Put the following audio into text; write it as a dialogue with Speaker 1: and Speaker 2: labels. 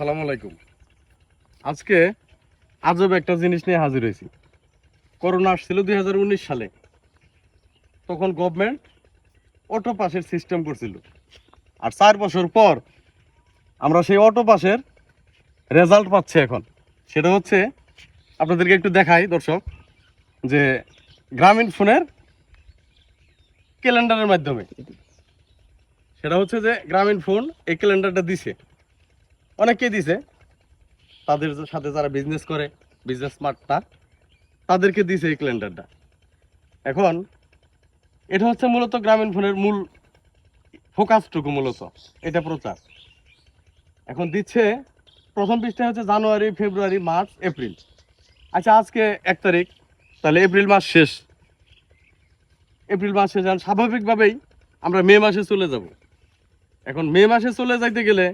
Speaker 1: আসসালামু আলাইকুম। আজকে আজব একটা জিনিস নিয়ে হাজির হয়েছি। করোনা আসছিল 2019 সালে। তখন গভর্নমেন্ট অটো পাসের সিস্টেম করছিল। আর 4 বছর পর আমরা সেই অটো পাসের রেজাল্ট পাচ্ছি এখন। সেটা হচ্ছে আপনাদেরকে একটু দেখাই দর্শক, যে গ্রামীণ ফোনের ক্যালেন্ডারের মাধ্যমে। সেটা হচ্ছে যে গ্রামীণ ফোন এই ক্যালেন্ডারটা দিছে, অনেকেই দিছে, তাদের সাথে যারা বিজনেস করে, বিজনেস স্মার্টটা, তাদেরকে দিছে এই ক্যালেন্ডারটা। এখন এটা হচ্ছে মূলত গ্রামীণ ফোনের মূল ফোকাসটুকু, মূলত এটা প্রচার এখন দিচ্ছে। প্রথম পৃষ্ঠায় হচ্ছে জানুয়ারি, ফেব্রুয়ারি, মার্চ, এপ্রিল। আচ্ছা, আজকে 1 তারিখ, তাহলে এপ্রিল মাস শেষ। এপ্রিল মাস শেষ, স্বাভাবিকভাবেই আমরা মে মাসে চলে যাব। এখন মে মাসে চলে যাইতে গেলে